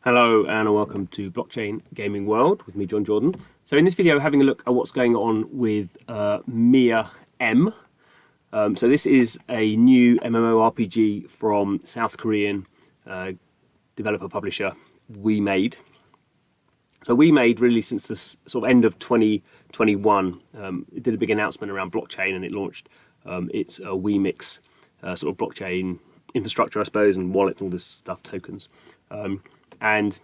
Hello and welcome to Blockchain Gaming World with me, John Jordan. So in this video, having a look at what's going on with MIR M. So this is a new MMORPG from South Korean developer publisher Wemade. So Wemade really since the sort of end of 2021, it did a big announcement around blockchain and it launched its Wemix sort of blockchain infrastructure, I suppose, and wallet and all this stuff, tokens. And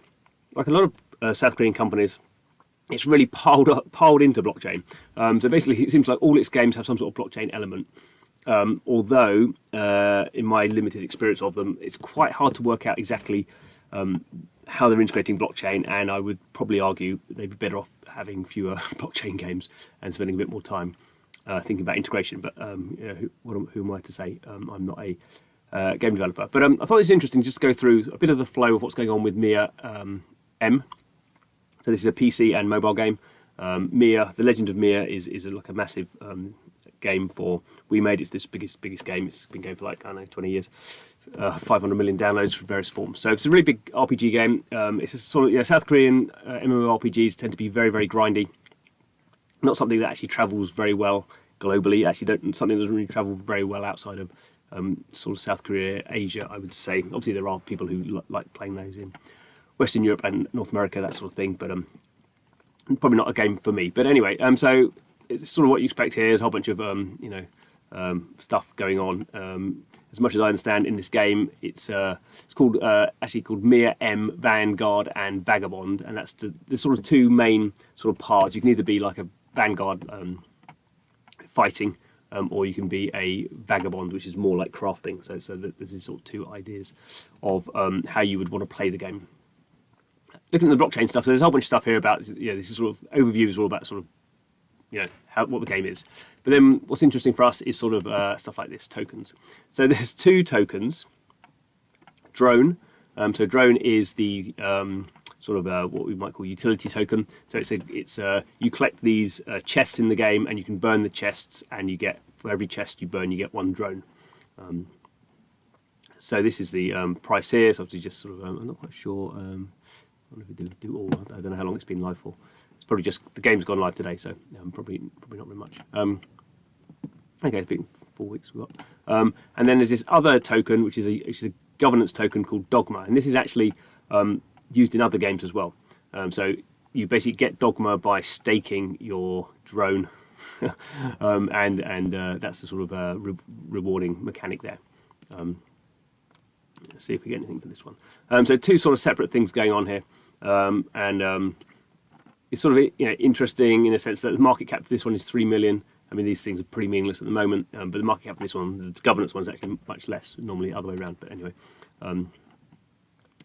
like a lot of South Korean companies, it's really piled into blockchain. So basically, it seems like all its games have some sort of blockchain element. Although, in my limited experience of them, it's quite hard to work out exactly how they're integrating blockchain. And I would probably argue they'd be better off having fewer blockchain games and spending a bit more time thinking about integration. But who am I to say? I'm not a game developer, but I thought it was interesting just to go through a bit of the flow of what's going on with MIR M. So this is a PC and mobile game. MIR, The Legend of MIR, is like a massive game for Wemade. It's this biggest game. It's been going for like, I don't know, 20 years. 500 million downloads for various forms. So it's a really big RPG game. It's a sort of South Korean MMORPGs tend to be very, very grindy. Not something that actually travels very well globally. Actually, something that doesn't really travel very well outside of sort of South Korea, Asia, I would say. Obviously, there are people who like playing those in Western Europe and North America, that sort of thing. But probably not a game for me. But anyway, so it's sort of what you expect here. There's a whole bunch of stuff going on. As much as I understand, in this game, it's called actually called MIR M, Vanguard and Vagabond, and that's the sort of two main sort of paths. You can either be like a Vanguard fighting. Or you can be a vagabond, which is more like crafting. So there's these sort of two ideas of how you would want to play the game. Looking at the blockchain stuff, so there's a whole bunch of stuff here about, this is sort of overview is all about sort of, what the game is. But then what's interesting for us is sort of stuff like this, tokens. So there's two tokens. Drone. So drone is the sort of what we might call utility token. So it's you collect these chests in the game, and you can burn the chests, and you get, for every chest you burn, you get one drone. So this is the price here. So obviously just sort of I'm not quite sure. I wonder if we do all. I don't know how long it's been live for. It's probably just the game's gone live today, so probably not very much. Okay, it's been 4 weeks we've got. And then there's this other token, which is a governance token called Dogma, and this is actually used in other games as well. So you basically get Dogma by staking your drone, and that's the sort of rewarding mechanic there. Let's see if we get anything for this one. So two sort of separate things going on here, and it's sort of interesting in a sense that the market cap for this one is 3 million. I mean, these things are pretty meaningless at the moment, but the market cap for this one, the governance one, is actually much less. Normally, the other way around. But anyway.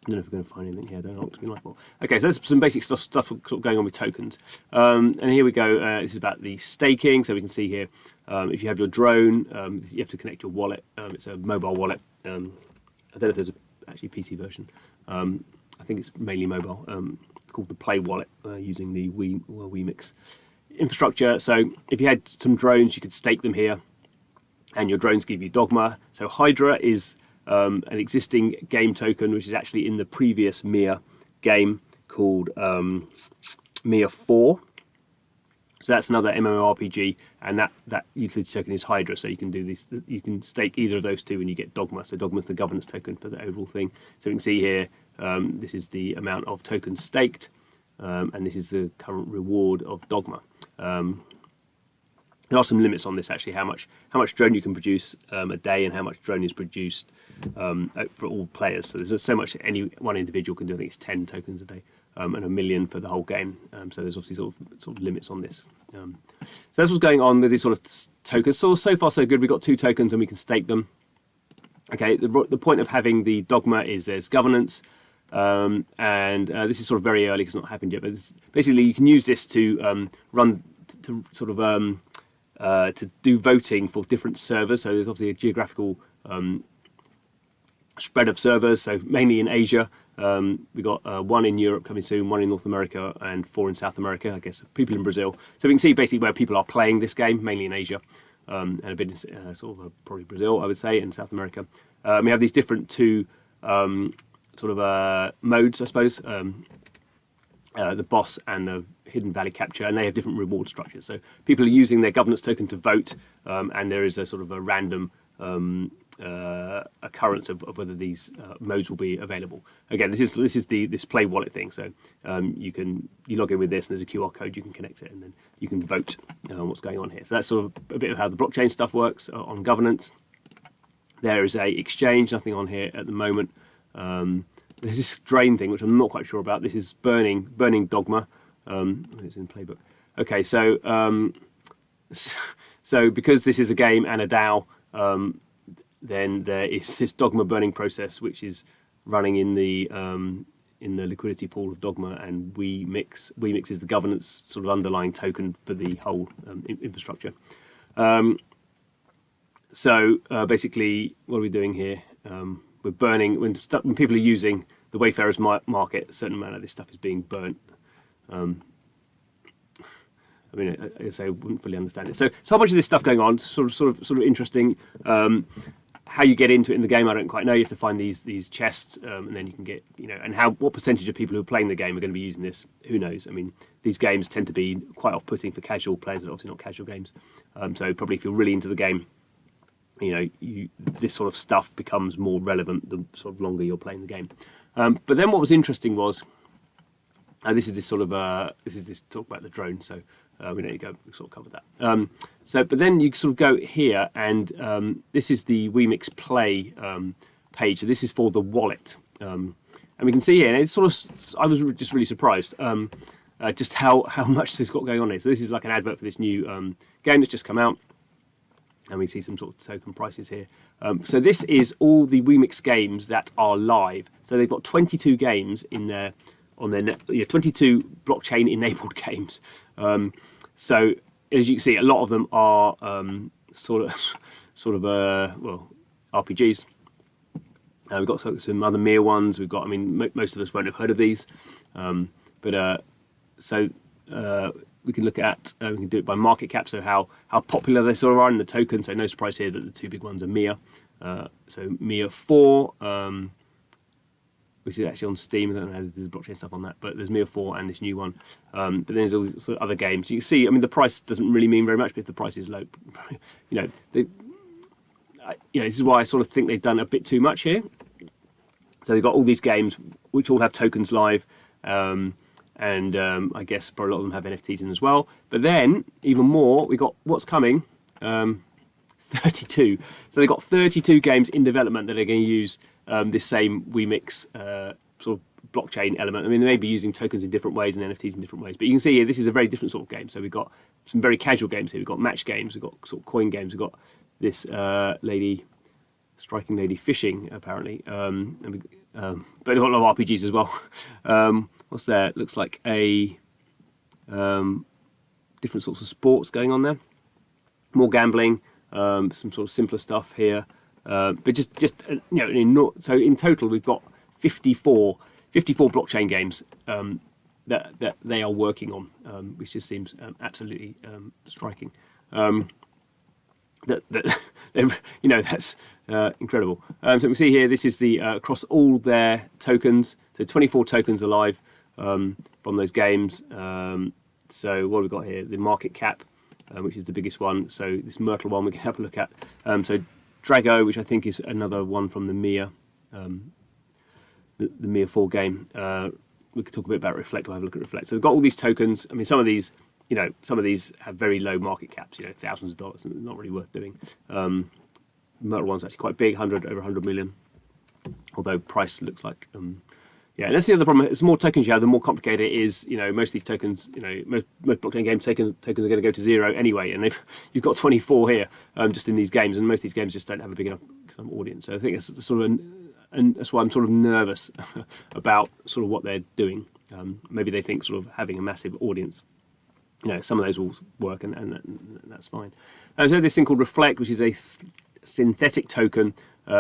I don't know if we're going to find anything here. I don't know what it's been like for. Okay, so there's some basic stuff sort of going on with tokens. And here we go. This is about the staking. So we can see here, if you have your drone, you have to connect your wallet. It's a mobile wallet. I don't know if there's actually a PC version. I think it's mainly mobile. It's called the Play Wallet, using the Wemix infrastructure. So if you had some drones, you could stake them here, and your drones give you Dogma. So Hydra is an existing game token, which is actually in the previous MIR game called MIR 4. So that's another MMORPG, and that utility token is Hydra. So you can do this. You can stake either of those two, and you get Dogma. So Dogma is the governance token for the overall thing. So we can see here, this is the amount of tokens staked, and this is the current reward of Dogma. There are some limits on this actually, how much drone you can produce a day, and how much drone is produced for all players. So there's so much any one individual can do. I think it's 10 tokens a day, and 1 million for the whole game. So there's obviously sort of limits on this. So that's what's going on with these sort of tokens. So far so good. We've got 2 tokens and we can stake them. Okay, the point of having the Dogma is there's governance, and this is sort of very early because it's not happened yet. But basically, you can use this to run to sort of to do voting for different servers. So there's obviously a geographical spread of servers. So mainly in Asia, we've got 1 in Europe coming soon, 1 in North America, and 4 in South America. I guess people in Brazil. So we can see basically where people are playing this game, mainly in Asia, and a bit in sort of probably Brazil, I would say, and South America. We have these different 2 sort of modes, I suppose. The boss and the hidden valley capture, and they have different reward structures. So people are using their governance token to vote, and there is a sort of a random occurrence of whether these modes will be available. Again, this is this play wallet thing. So you log in with this, and there's a QR code, you can connect it, and then you can vote on what's going on here. So that's sort of a bit of how the blockchain stuff works on governance. There is a exchange, nothing on here at the moment. There's this drain thing, which I'm not quite sure about. This is burning dogma. It's in playbook. Okay, so so because this is a game and a DAO, then there is this dogma burning process, which is running in the liquidity pool of dogma, and Wemix is the governance sort of underlying token for the whole infrastructure. So basically, what are we doing here? We're burning when people are using the Wayfarers market. A certain amount of this stuff is being burnt. I mean, I guess I wouldn't fully understand it. So a whole bunch of this stuff going on, sort of interesting. How you get into it in the game, I don't quite know. You have to find these chests, and then you can get, and what percentage of people who are playing the game are going to be using this? Who knows? I mean, these games tend to be quite off-putting for casual players, but obviously not casual games. So probably if you're really into the game, this sort of stuff becomes more relevant the sort of longer you're playing the game. But then what was interesting was, this is this talk about the drone. So we need to go sort of cover that. But then you sort of go here, and this is the Wemix Play page. So this is for the wallet, and we can see here, and it's sort of, I was just really surprised just how much this got going on here. So this is like an advert for this new game that's just come out. And we see some sort of token prices here. So this is all the Wemix games that are live. So they've got 22 games in there on their 22 blockchain enabled games. So as you can see, a lot of them are sort of RPGs. We've got some other MIR ones. We've got, I mean, most of us won't have heard of these, we can look at, we can do it by market cap, so how popular they sort of are in the token. So no surprise here that the two big ones are MIR. So MIR 4, which is actually on Steam. I don't know how to do the blockchain stuff on that, but there's MIR 4 and this new one. But then there's all these sort of other games. You can see, I mean, the price doesn't really mean very much, but if the price is low, this is why I sort of think they've done a bit too much here. So they've got all these games which all have tokens live. And I guess probably a lot of them have NFTs in as well. But then, even more, we got what's coming, 32. So they've got 32 games in development that are going to use this same Wemix sort of blockchain element. I mean, they may be using tokens in different ways and NFTs in different ways. But you can see here, this is a very different sort of game. So we've got some very casual games here. We've got match games. We've got sort of coin games. We've got this striking lady fishing, apparently. But a lot of RPGs as well. What's there? It looks like a different sorts of sports going on there. More gambling, some sort of simpler stuff here. But just so in total we've got 54 blockchain games that they are working on, which just seems absolutely striking. That's incredible. So we can see here, this is the across all their tokens. So 24 tokens are live from those games. So what have we got here? The market cap, which is the biggest one. So this Myrtle one we can have a look at. So Drago, which I think is another one from the MIR, the MIR 4 game. We could talk a bit about Reflect. We'll have a look at Reflect. So they've got all these tokens. I mean, some of these have very low market caps, thousands of dollars, and not really worth doing. Myrtle one's actually quite big, over 100 million, although price looks like, and that's the other problem. As more tokens you have, the more complicated it is. Most of these tokens, most blockchain game tokens are going to go to zero anyway, and you've got 24 here just in these games, and most of these games just don't have a big enough audience. So I think it's sort of, and that's why I'm sort of nervous about sort of what they're doing. Maybe they think sort of having a massive audience, some of those will work, and that's fine. So this thing called Reflect, which is a synthetic token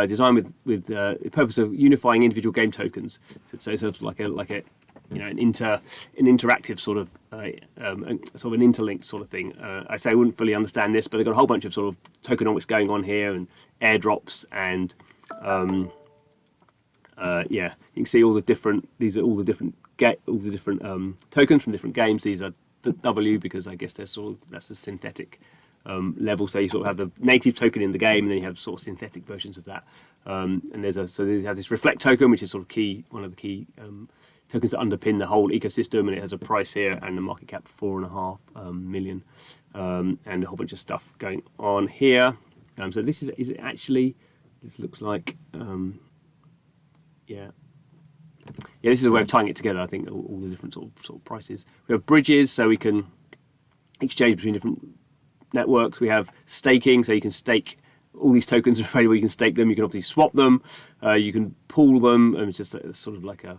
designed with the purpose of unifying individual game tokens. So it's sort of like an interactive sort of an interlinked sort of thing. I say I wouldn't fully understand this, but they've got a whole bunch of sort of tokenomics going on here, and airdrops, and yeah, you can see all the different. These are all the different tokens from different games. These are the W because I guess that's a synthetic level. So you sort of have the native token in the game, and then you have sort of synthetic versions of that. And so they have this reflect token, which is sort of one of the key tokens that underpin the whole ecosystem, and it has a price here and a market cap of 4.5 million, and a whole bunch of stuff going on here. So this is it actually? This looks like yeah, this is a way of tying it together. I think all the different sort of prices. We have bridges, so we can exchange between different networks. We have staking, so you can stake all these tokens are available. You can stake them. You can obviously swap them. You can pool them, and it's just sort of like a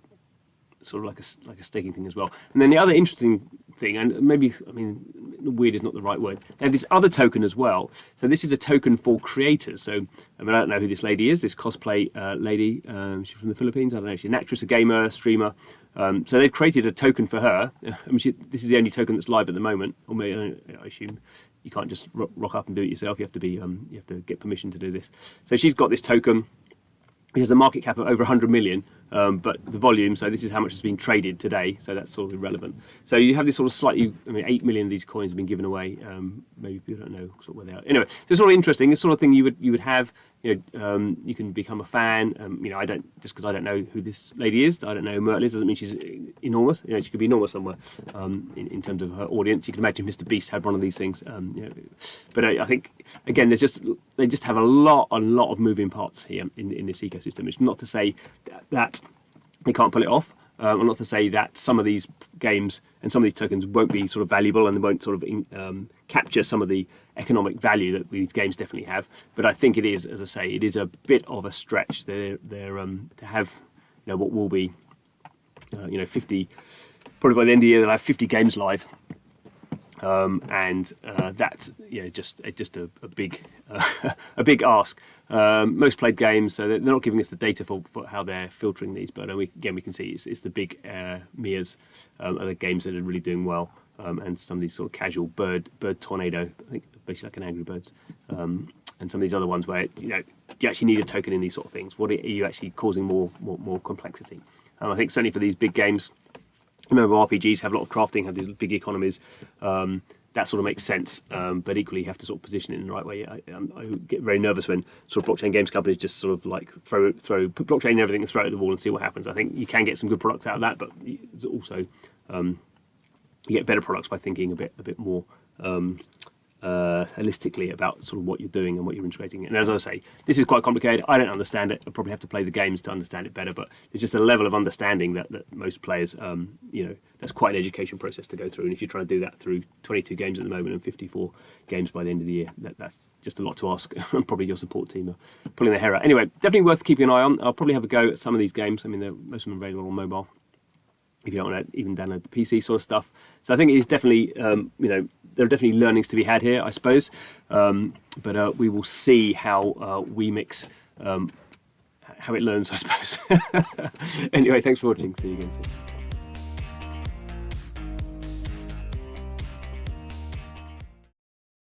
staking thing as well. And then the other interesting thing, and maybe, I mean, weird is not the right word, they have this other token as well. So this is a token for creators. So I don't know who this lady is, this cosplay lady. She's from the Philippines. I don't know. She's an actress, a gamer, a streamer. So they've created a token for her. I mean, this is the only token that's live at the moment. Or maybe, I assume you can't just rock up and do it yourself. You have to get permission to do this. So she's got this token. It has a market cap of over 100 million, but the volume, so this is how much has been traded today, so that's sort of irrelevant. So you have this sort of slightly, 8 million of these coins have been given away. Maybe people don't know sort of where they are. Anyway, so it's sort of interesting. It's sort of thing you would have. You can become a fan. I don't, just because I don't know who this lady is, I don't know who Myrtle is, doesn't mean she's enormous. She could be enormous somewhere in terms of her audience. You can imagine Mr. Beast had one of these things. But I think again, they just have a lot of moving parts here in this ecosystem. It's not to say that they can't pull it off. Or not to say that some of these games and some of these tokens won't be sort of valuable and they won't sort of capture some of the economic value that these games definitely have. But I think it is, as I say, it is a bit of a stretch. They're to have what will be 50, probably by the end of the year they'll have 50 games live. And that's just a big a big ask. Most played games, so they're not giving us the data for how they're filtering these, but we can see it's the big MIRs are the games that are really doing well, and some of these sort of casual bird tornado, I think basically like an Angry Birds, and some of these other ones where you actually need a token in these sort of things. What are you actually causing more complexity? I think certainly for these big games. Remember, RPGs have a lot of crafting, have these big economies. That sort of makes sense, but equally you have to sort of position it in the right way. I get very nervous when sort of blockchain games companies just sort of like put blockchain and everything and throw it at the wall and see what happens. I think you can get some good products out of that, but it's also you get better products by thinking a bit more holistically about sort of what you're doing and what you're integrating. And as I say, this is quite complicated. I don't understand it. I probably have to play the games to understand it better, but there's just a level of understanding that most players, that's quite an education process to go through. And if you're trying to do that through 22 games at the moment and 54 games by the end of the year, that's just a lot to ask. And probably your support team are pulling their hair out. Anyway, definitely worth keeping an eye on. I'll probably have a go at some of these games. I mean, most of them are available on mobile, if you don't want to even download the PC sort of stuff. So I think it is definitely, there are definitely learnings to be had here, I suppose. But we will see how Wemix, how it learns, I suppose. Anyway, thanks for watching. See you again soon.